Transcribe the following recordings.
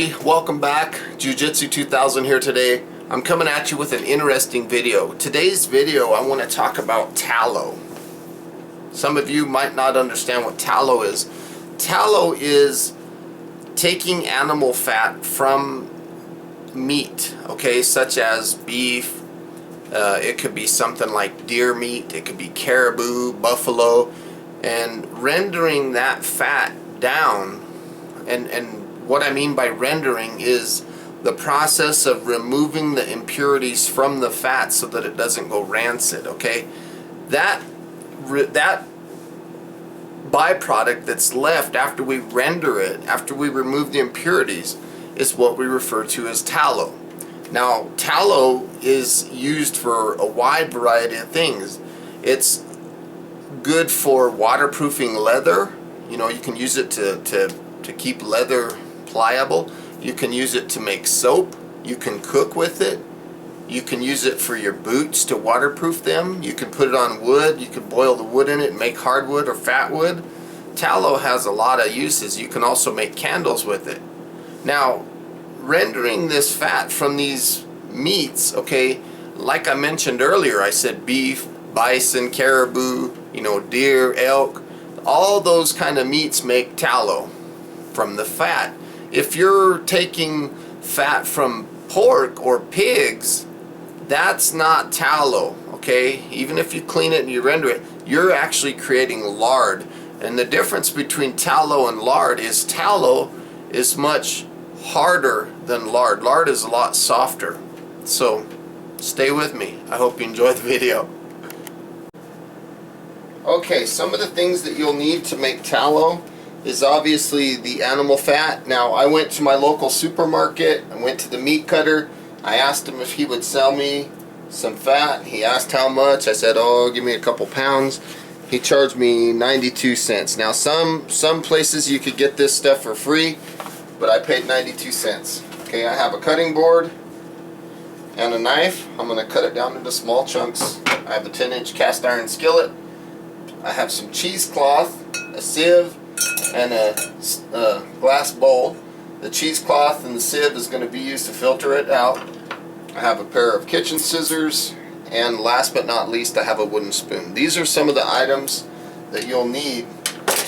everybody, welcome back. Jiu-Jitsu 2000 here today. I'm coming at you with an interesting video. Today's video I want to talk about tallow. Some of you might not understand what tallow is. Tallow is taking animal fat from meat, okay, such as beef. It could be something like deer meat, it could be caribou, buffalo, and rendering that fat down. And what I mean by rendering is the process of removing the impurities from the fat so that it doesn't go rancid, okay? That byproduct that's left after we render it, after we remove the impurities, is what we refer to as tallow. Now, tallow is used for a wide variety of things. It's good for waterproofing leather. You know, you can use it to keep leather pliable. You can use it to make soap. You can cook with it. You can use it for your boots to waterproof them. You can put it on wood. You can boil the wood in it and make hardwood or fat wood. Tallow has a lot of uses. You can also make candles with it. Now, rendering this fat from these meats, okay, like I mentioned earlier, I said beef, bison, caribou, you know, deer, elk, all those kind of meats make tallow from the fat. If you're taking fat from pork or pigs, that's not tallow, okay? Even if you clean it and you render it, you're actually creating lard. And the difference between tallow and lard is tallow is much harder than lard. Lard is a lot softer. So stay with me. I hope you enjoy the video. Okay, some of the things that you'll need to make tallow is obviously the animal fat. Now, I went to my local supermarket, I went to the meat cutter, I asked him if he would sell me some fat. He asked how much. I said, oh, give me a couple pounds. He charged me 92 cents. Now, some places you could get this stuff for free, but I paid 92 cents. Okay, I have a cutting board and a knife. I'm going to cut it down into small chunks. I have a 10-inch cast iron skillet. I have some cheesecloth, a sieve, and a glass bowl. The cheesecloth and the sieve is going to be used to filter it out. I have a pair of kitchen scissors, and last but not least, I have a wooden spoon. These are some of the items that you'll need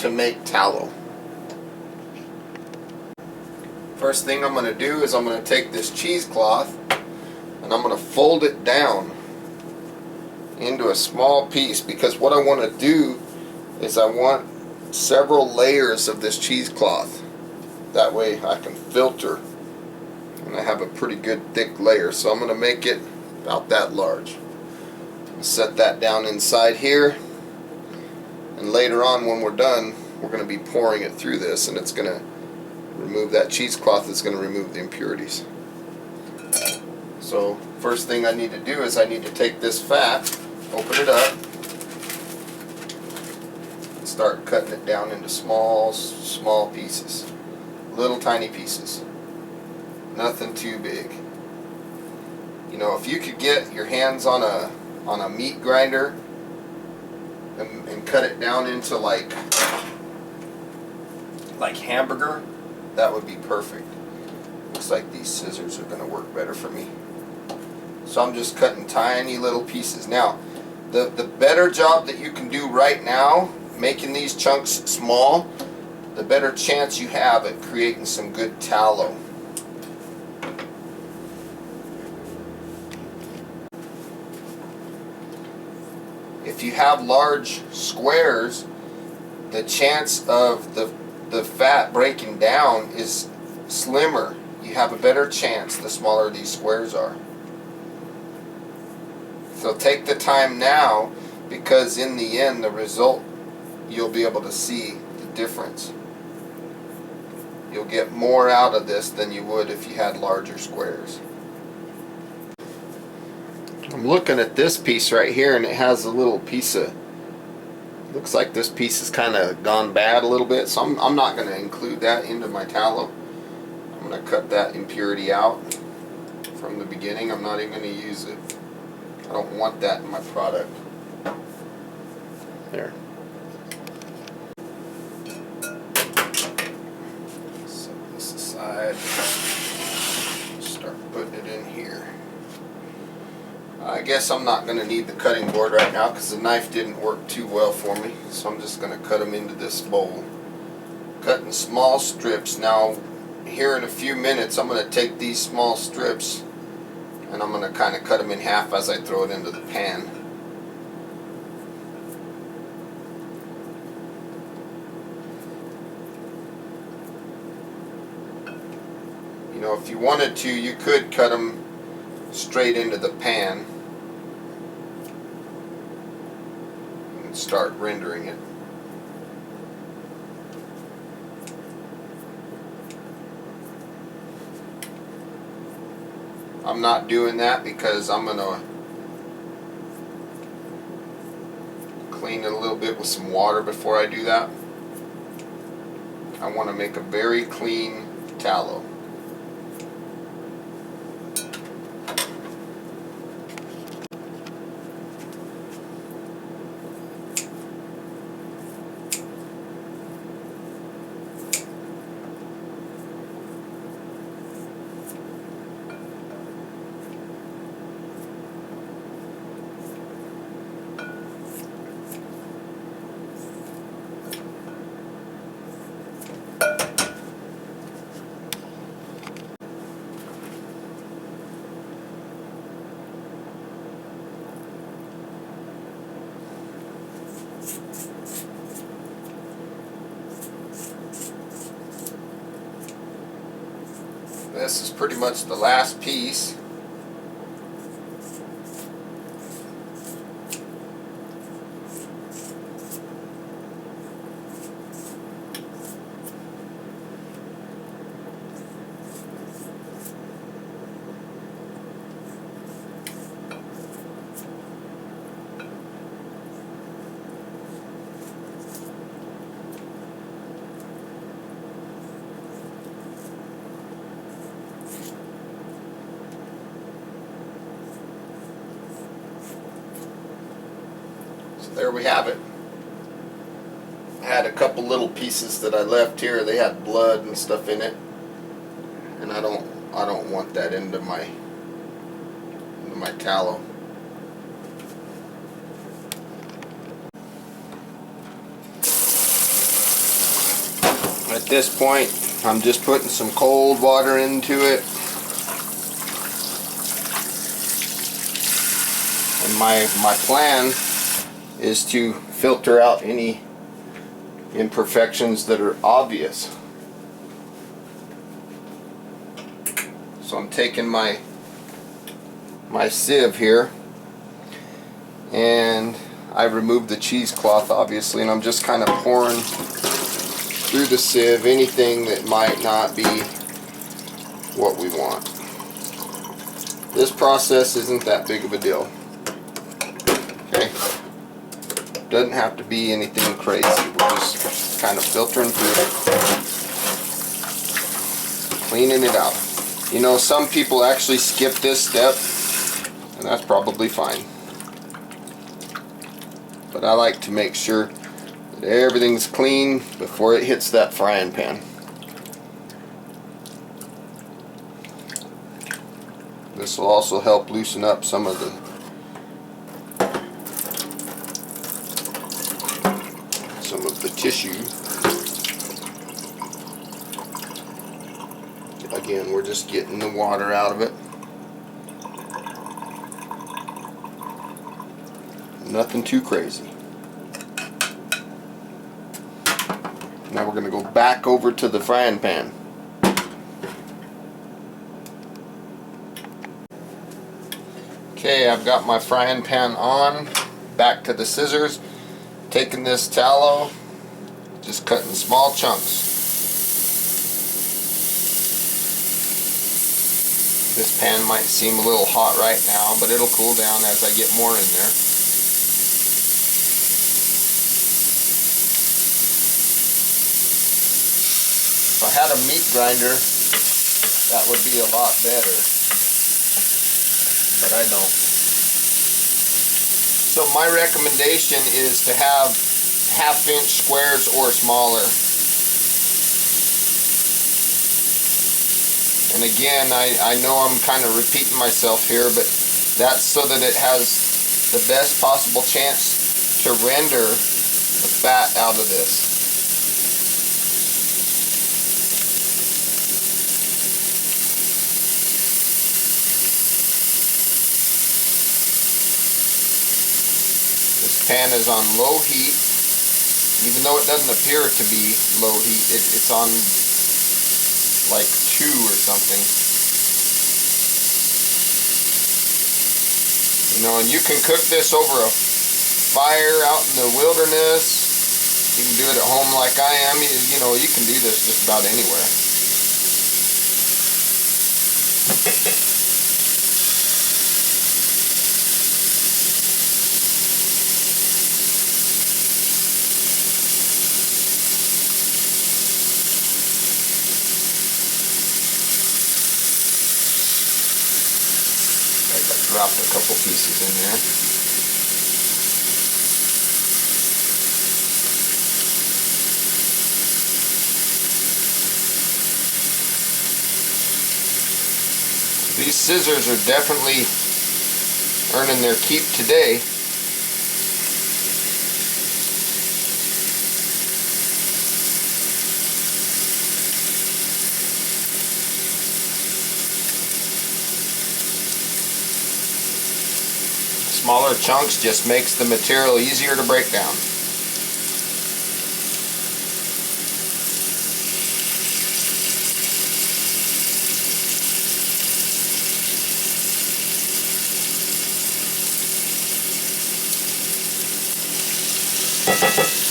to make tallow. First thing I'm going to do is I'm going to take this cheesecloth and I'm going to fold it down into a small piece, because what I want to do is I want several layers of this cheesecloth. That way I can filter and I have a pretty good thick layer. So I'm going to make it about that large. Set that down inside here, and later on when we're done, we're going to be pouring it through this, and it's going to remove that cheesecloth. Is going to remove the impurities. So first thing I need to do is I need to take this fat, open it up, and start cutting it down into small pieces, little tiny pieces, nothing too big. You know, if you could get your hands on a meat grinder and cut it down into like hamburger, that would be perfect. Looks like these scissors are going to work better for me. So I'm just cutting tiny little pieces. Now, the better job that you can do right now, making these chunks small, the better chance you have at creating some good tallow. If you have large squares, the chance of the fat breaking down is slimmer. You have a better chance the smaller these squares are. So take the time now, because in the end, the result, you'll be able to see the difference. You'll get more out of this than you would if you had larger squares. I'm looking at this piece right here, and it has a little piece of, looks like this piece has kind of gone bad a little bit, so I'm not going to include that into my tallow. I'm going to cut that impurity out from the beginning. I'm not even going to use it. I don't want that in my product. There. Set this aside. I guess I'm not going to need the cutting board right now because the knife didn't work too well for me. So I'm just going to cut them into this bowl. Cut in small strips. Now, here in a few minutes, I'm going to take these small strips and I'm going to kind of cut them in half as I throw it into the pan. You know, if you wanted to, you could cut them straight into the pan and start rendering it. I'm not doing that because I'm going to clean it a little bit with some water before I do that. I want to make a very clean tallow. This is pretty much the last piece. There we have it. I had a couple little pieces that I left here. They had blood and stuff in it, and I don't want that into my tallow. At this point, I'm just putting some cold water into it, and my plan is to filter out any imperfections that are obvious. So I'm taking my sieve here, and I removed the cheesecloth obviously, and I'm just kind of pouring through the sieve anything that might not be what we want. This process isn't that big of a deal. Okay? Doesn't have to be anything crazy. We're just kind of filtering through it, cleaning it out. You know, some people actually skip this step, and that's probably fine. But I like to make sure that everything's clean before it hits that frying pan. This will also help loosen up some of the tissue. Again, we're just getting the water out of it. Nothing too crazy. Now we're going to go back over to the frying pan. Okay, I've got my frying pan on. Back to the scissors. Taking this tallow, just cutting small chunks. This pan might seem a little hot right now, but it'll cool down as I get more in there. If I had a meat grinder, that would be a lot better, but I don't. So my recommendation is to have 1/2-inch squares or smaller. And again, I know I'm kind of repeating myself here, but That's so that it has the best possible chance to render the fat out of this. This pan is on low heat, even though it doesn't appear to be low heat. It's on like 2 or something. You know, and you can cook this over a fire out in the wilderness. You can do it at home like I am. You know, you can do this just about anywhere. I dropped a couple pieces in there. These scissors are definitely earning their keep today. Smaller chunks just makes the material easier to break down.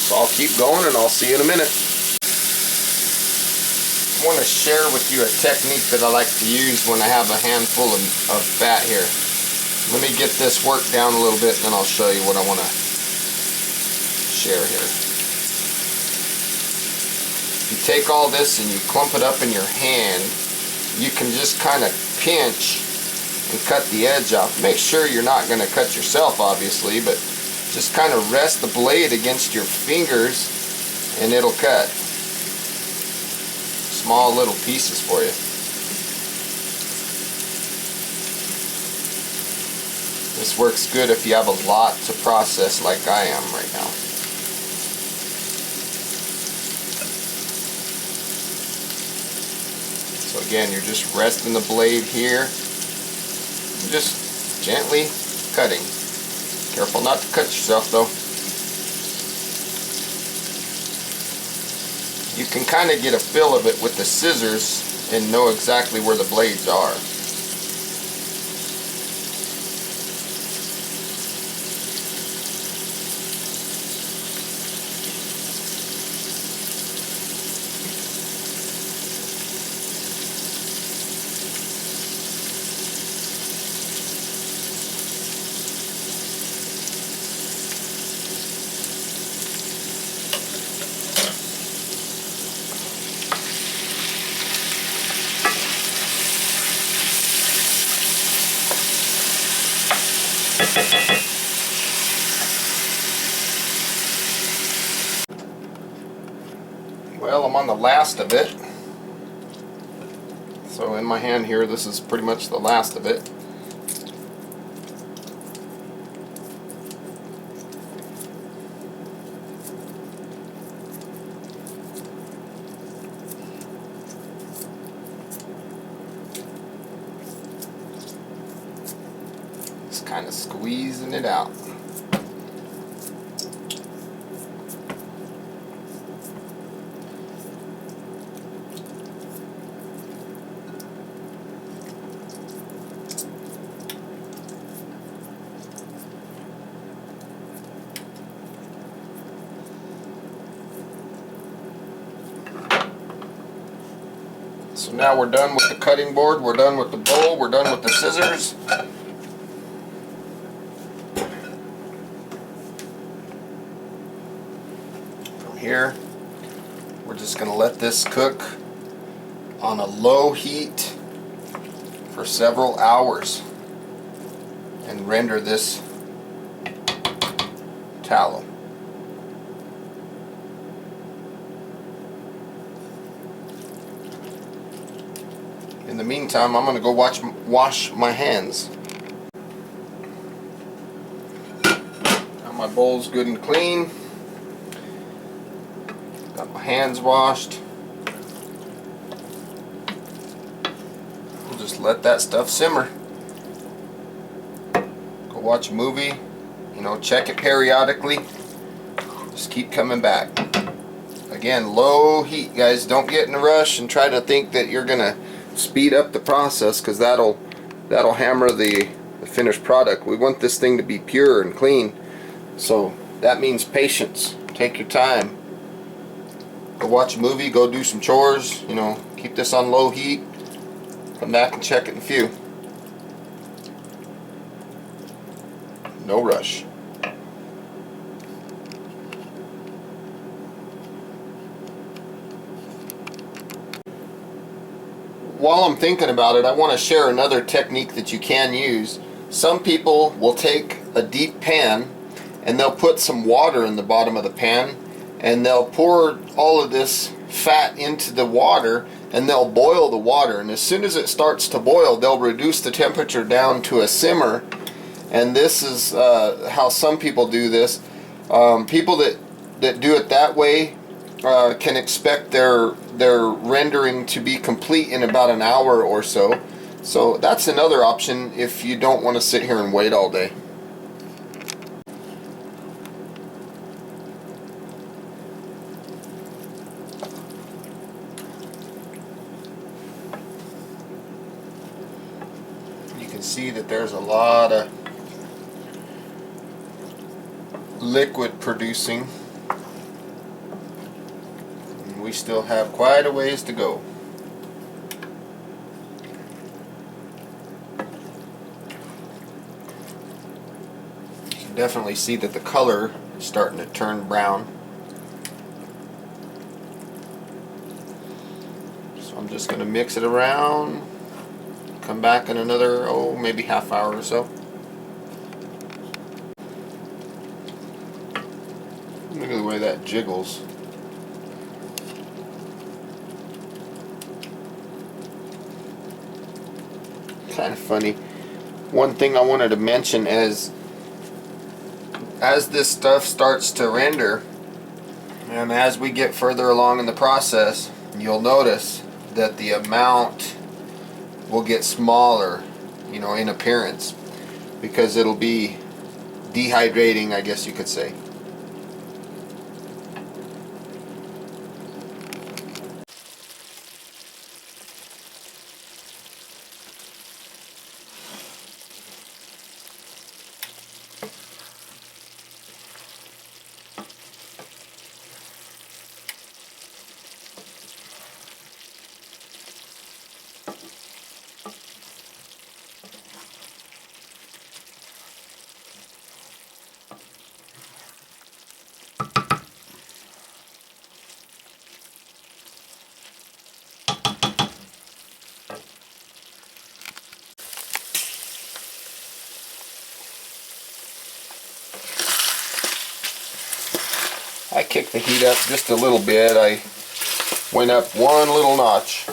So I'll keep going and I'll see you in a minute. I want to share with you a technique that I like to use when I have a handful of fat here. Let me get this worked down a little bit and then I'll show you what I want to share here. You take all this and you clump it up in your hand. You can just kind of pinch and cut the edge off. Make sure you're not going to cut yourself, obviously, but just kind of rest the blade against your fingers and it'll cut. Small little pieces for you. This works good if you have a lot to process like I am right now. So again, you're just resting the blade here. Just gently cutting. Careful not to cut yourself though. You can kind of get a feel of it with the scissors and know exactly where the blades are. Well, I'm on the last of it. So in my hand here, this is pretty much the last of it. Just kind of squeezing it out. So now we're done with the cutting board, we're done with the bowl, we're done with the scissors. From here, we're just going to let this cook on a low heat for several hours and render this tallow. In the meantime, I'm going to go wash my hands. My bowl's good and clean. Got my hands washed. We'll just let that stuff simmer. Go watch a movie, you know, check it periodically. Just keep coming back. Again, low heat, guys. Don't get in a rush and try to think that you're gonna speed up the process, because that'll hammer the finished product. We want this thing to be pure and clean, so that means patience. Take your time. Go watch a movie, go do some chores, you know, keep this on low heat. Come back and check it in a few. No rush. While I'm thinking about it, I want to share another technique that you can use. Some people will take a deep pan and they'll put some water in the bottom of the pan, and they'll pour all of this fat into the water, and they'll boil the water, and as soon as it starts to boil, they'll reduce the temperature down to a simmer. And this is how some people do this. People that do it that way can expect their rendering to be complete in about an hour or so. So that's another option if you don't want to sit here and wait all day. You can see that there's a lot of liquid producing. We still have quite a ways to go. You can definitely see that the color is starting to turn brown. So I'm just going to mix it around, come back in another, maybe half hour or so. Look at the way that jiggles. Kind of funny. One thing I wanted to mention is, as this stuff starts to render and as we get further along in the process, you'll notice that the amount will get smaller, you know, in appearance, because it'll be dehydrating, I guess you could say. I kicked the heat up just a little bit. I went up one little notch.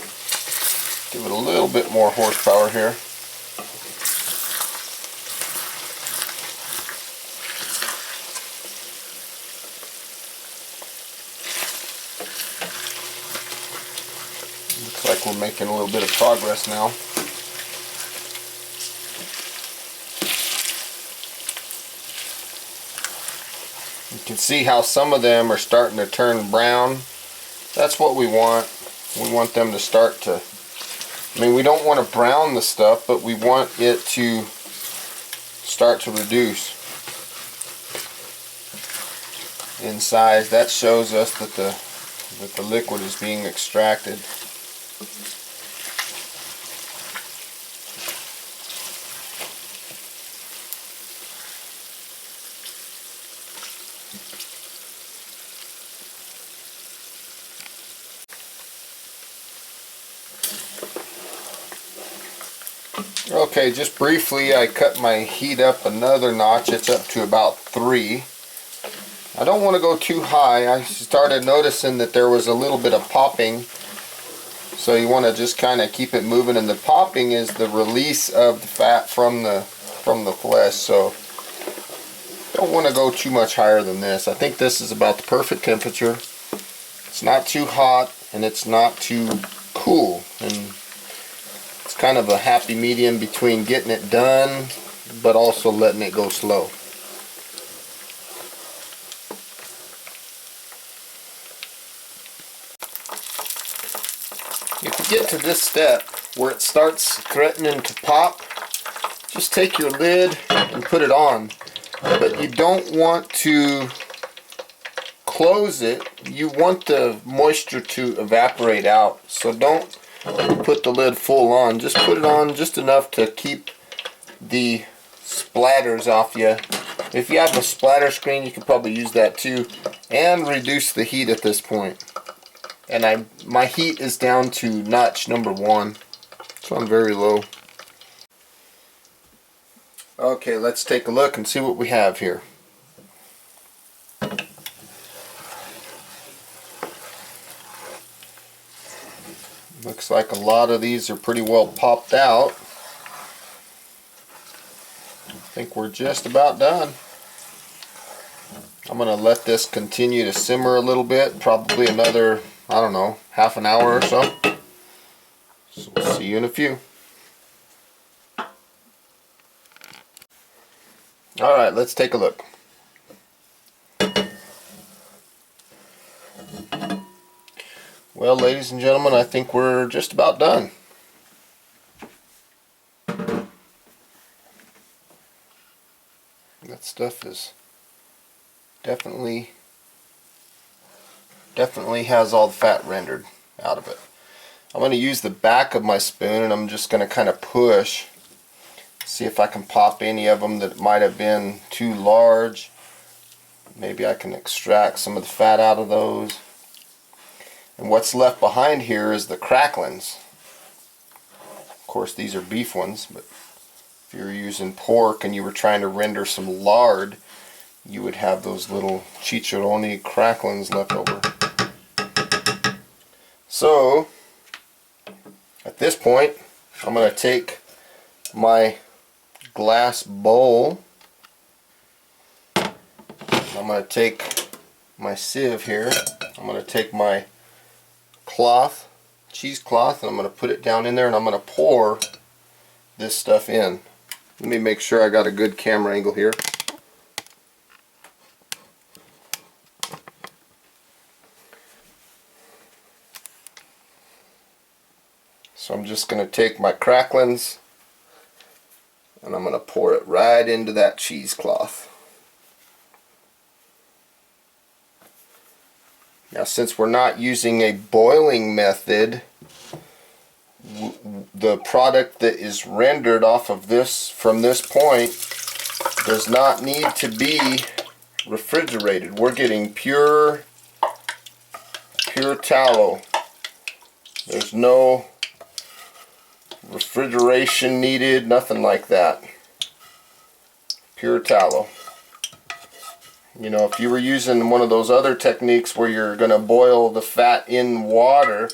Give it a little bit more horsepower here. Looks like we're making a little bit of progress now. You can see how some of them are starting to turn brown. That's what we want. We want them to start to, I mean, we don't want to brown the stuff, but we want it to start to reduce in size. That shows us that the liquid is being extracted. Okay, just briefly, I cut my heat up another notch. It's up to about 3. I don't want to go too high. I started noticing that there was a little bit of popping, so you want to just kind of keep it moving, and the popping is the release of the fat from the flesh. So don't want to go too much higher than this. I think this is about the perfect temperature. It's not too hot and it's not too cool, and it's kind of a happy medium between getting it done but also letting it go slow. If you get to this step where it starts threatening to pop, just take your lid and put it on. But you don't want to close it. You want the moisture to evaporate out. So don't put the lid full on. Just put it on just enough to keep the splatters off you. If you have a splatter screen, you can probably use that too, and reduce the heat at this point. And my heat is down to notch number 1, so I'm very low. Okay, let's take a look and see what we have here. Looks like a lot of these are pretty well popped out. I think we're just about done. I'm going to let this continue to simmer a little bit, probably another, I don't know, half an hour or so. So we'll see you in a few. Alright, let's take a look. Well, ladies and gentlemen, I think we're just about done. That stuff is definitely has all the fat rendered out of it. I'm going to use the back of my spoon and I'm just going to kind of push, see if I can pop any of them that might have been too large. Maybe I can extract some of the fat out of those. And what's left behind here is the cracklings. Of course, these are beef ones, but if you're using pork and you were trying to render some lard, you would have those little chicharroni cracklings left over. So, at this point, I'm going to take my glass bowl. I'm going to take my sieve here. I'm going to take my cloth, cheesecloth, and I'm going to put it down in there and I'm going to pour this stuff in. Let me make sure I got a good camera angle here. So I'm just going to take my cracklings and I'm going to pour it right into that cheesecloth. Now, since we're not using a boiling method, the product that is rendered off of this from this point does not need to be refrigerated. We're getting pure tallow. There's no refrigeration needed, nothing like that. Pure tallow. You know, if you were using one of those other techniques where you're going to boil the fat in water,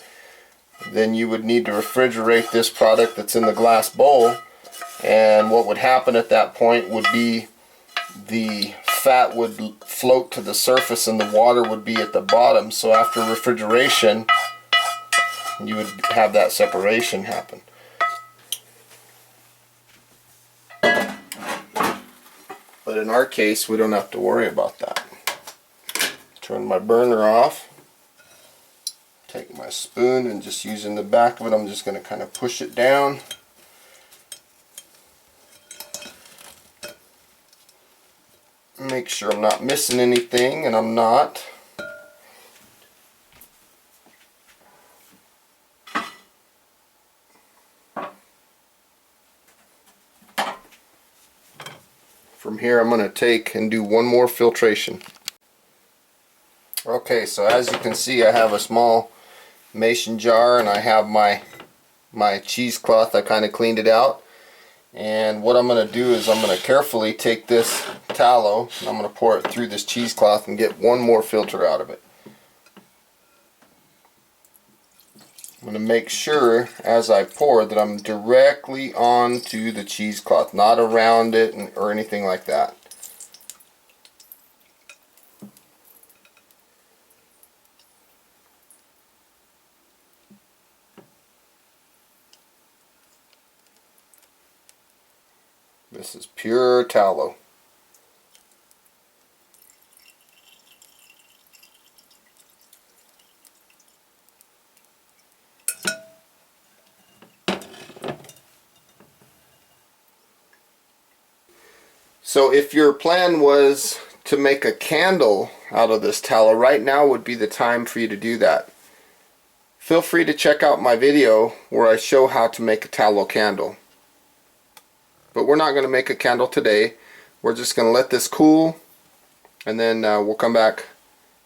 then you would need to refrigerate this product that's in the glass bowl, and what would happen at that point would be the fat would float to the surface and the water would be at the bottom. So after refrigeration, you would have that separation happen. But in our case, we don't have to worry about that. Turn my burner off. Take my spoon and just using the back of it, I'm just going to kind of push it down. Make sure I'm not missing anything, and I'm not. From here I'm going to take and do one more filtration. Okay, so as you can see, I have a small mason jar and I have my cheesecloth. I kind of cleaned it out, and what I'm going to do is I'm going to carefully take this tallow and I'm going to pour it through this cheesecloth and get one more filter out of it. I'm going to make sure as I pour that I'm directly onto the cheesecloth, not around it or anything like that. This is pure tallow. So if your plan was to make a candle out of this tallow, right now would be the time for you to do that. Feel free to check out my video where I show how to make a tallow candle. But we're not going to make a candle today. We're just going to let this cool, and then we'll come back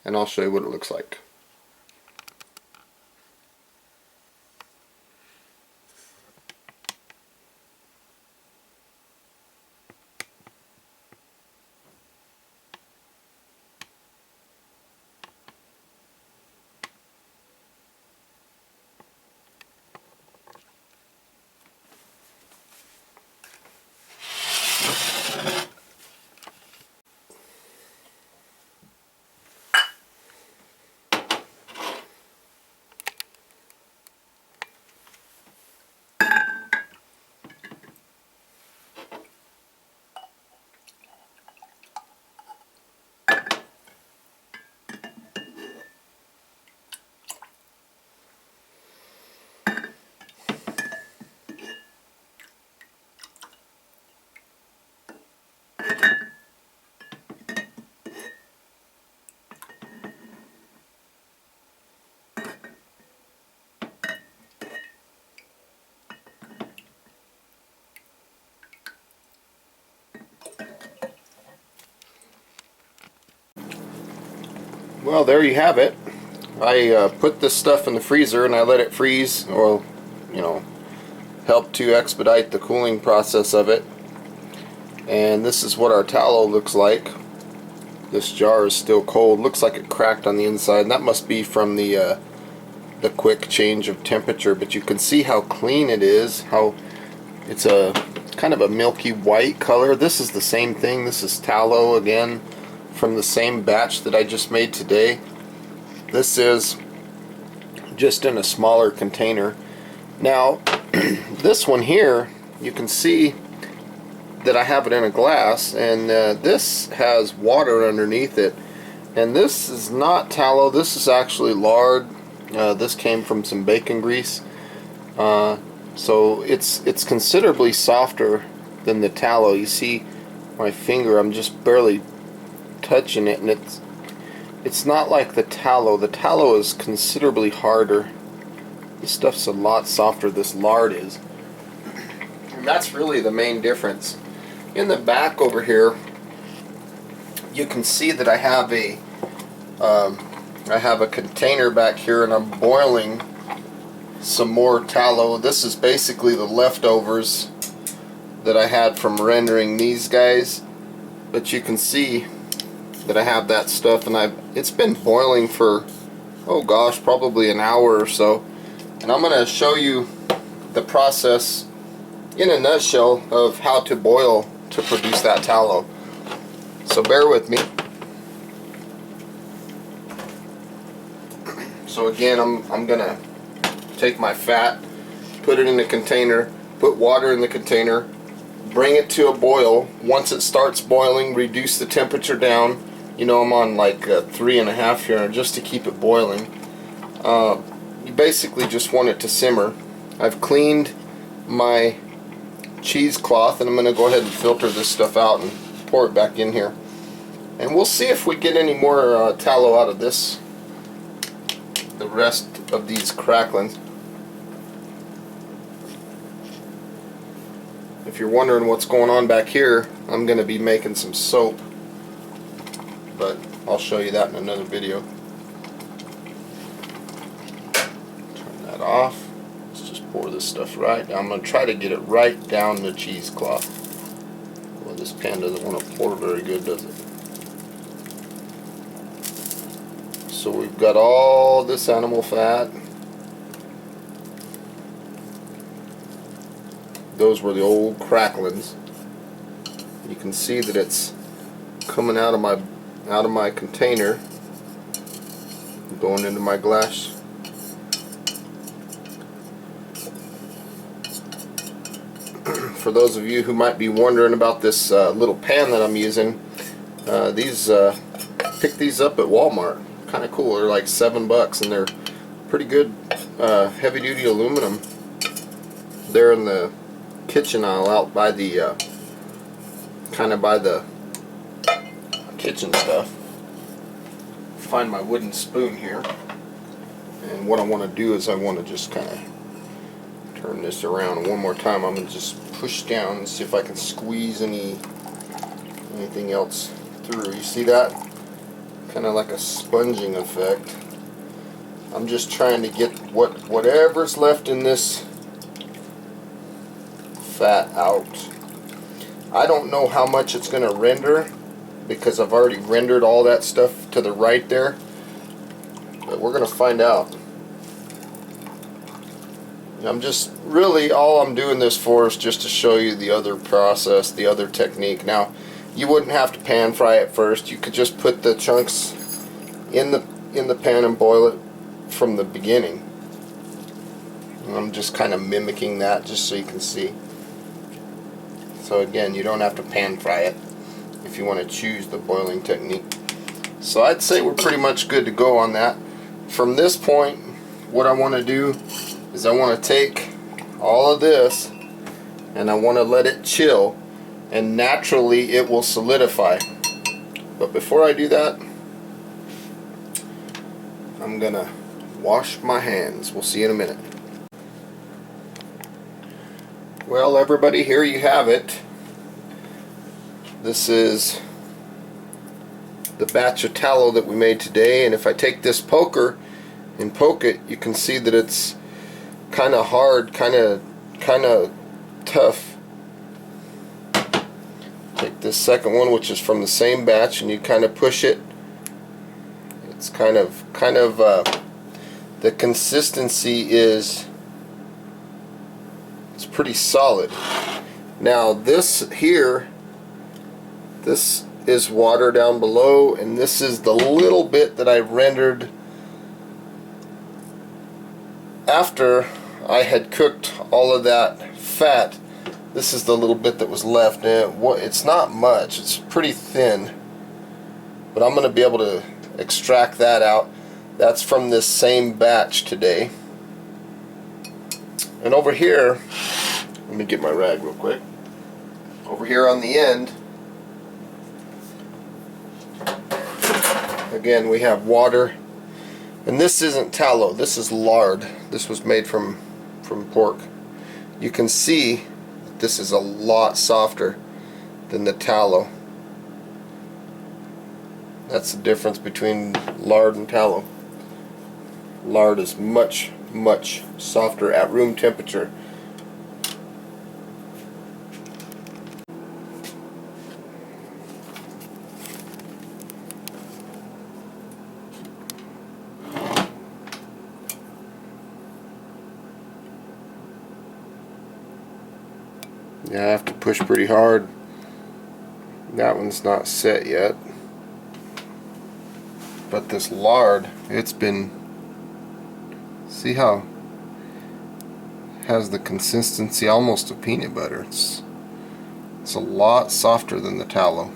and I'll show you what it looks like. Well, there you have it. I put this stuff in the freezer and I let it freeze, or help to expedite the cooling process of it. And this is what our tallow looks like. This jar is still cold. Looks like it cracked on the inside, and that must be from the quick change of temperature. But you can see how clean it is. How it's a kind of a milky white color. This is the same thing. This is tallow again, from the same batch that I just made today. This is just in a smaller container. Now this one here, you can see that I have it in a glass, and this has water underneath it, and this is not tallow. This is actually lard. This came from some bacon grease, so it's considerably softer than the tallow. You see my finger, I'm just barely touching it, and it's not like the tallow. The tallow is considerably harder. This stuff's a lot softer, this lard is. And that's really the main difference. In the back over here, you can see that I have a container back here, and I'm boiling some more tallow. This is basically the leftovers that I had from rendering these guys. But you can see that I have that stuff, and it's been boiling for, oh gosh, probably an hour or so. And I'm going to show you the process in a nutshell of how to boil to produce that tallow. So bear with me. So again, I'm going to take my fat, put it in a container, put water in the container, bring it to a boil. Once it starts boiling, reduce the temperature down. I'm on like 3.5 here just to keep it boiling. You basically just want it to simmer. I've cleaned my cheesecloth, and I'm going to go ahead and filter this stuff out and pour it back in here. And we'll see if we get any more tallow out of this, the rest of these cracklings. If you're wondering what's going on back here, I'm going to be making some soap, but I'll show you that in another video. Turn that off. Let's just pour this stuff right down. I'm going to try to get it right down the cheesecloth. Well, this pan doesn't want to pour very good, does it? So we've got all this animal fat. Those were the old cracklings. You can see that it's coming out of my container, going into my glass. for those of you who might be wondering about this little pan that I'm using, pick these up at Walmart. Kind of cool. They're like $7 and they're pretty good heavy-duty aluminum. They're in the kitchen aisle out by the kind of by the kitchen stuff. Find my wooden spoon here, and what I want to do is I want to just kind of turn this around one more time. I'm going to just push down and see if I can squeeze anything else through. You see that? Kind of like a sponging effect. I'm just trying to get whatever's left in this fat out. I don't know how much it's going to render because I've already rendered all that stuff to the right there, but we're going to find out. I'm just really, all I'm doing this for is just to show you the other process, the other technique. Now, you wouldn't have to pan fry it first. You could just put the chunks in the pan and boil it from the beginning. And I'm just kind of mimicking that just so you can see. So again, you don't have to pan fry it if you want to choose the boiling technique. So I'd say we're pretty much good to go on that. From this point, what I want to do is I want to take all of this and I want to let it chill, and naturally it will solidify. But before I do that, I'm gonna wash my hands. We'll see you in a minute. Well, everybody, here you have it. This is the batch of tallow that we made today, and if I take this poker and poke it, you can see that it's kind of hard, kind of tough. Take this second one, which is from the same batch, and you kind of push it. It's kind of the consistency is, it's pretty solid. Now this here, this is water down below, and this is the little bit that I rendered after I had cooked all of that fat. This is the little bit that was left, and it's not much, it's pretty thin, but I'm going to be able to extract that out. That's from this same batch today. And over here, let me get my rag real quick. Over here on the end, again, we have water, and this isn't tallow, this is lard. This was made from pork. You can see this is a lot softer than the tallow. That's the difference between lard and tallow. Lard is much softer at room temperature. Yeah, I have to push pretty hard. That one's not set yet. But this lard, it's been, see how it has the consistency almost of peanut butter. It's a lot softer than the tallow.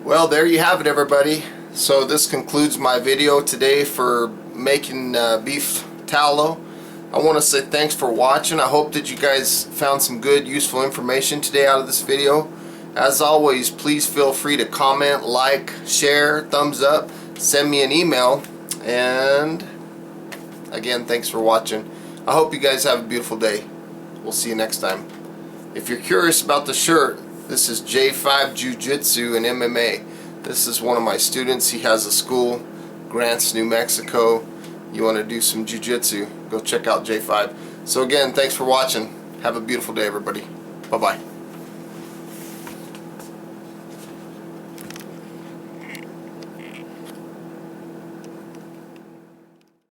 Well, there you have it, everybody. So this concludes my video today for making beef tallow. I want to say thanks for watching. I hope that you guys found some good, useful information today out of this video. As always, please feel free to comment, like, share, thumbs up, send me an email, and again, thanks for watching. I hope you guys have a beautiful day. We'll see you next time. If you're curious about the shirt, this is J5 Jiu-Jitsu and MMA. This is one of my students. He has a school, Grants, New Mexico. You want to do some jiu-jitsu, go check out J5. So again, thanks for watching. Have a beautiful day, everybody. Bye-bye.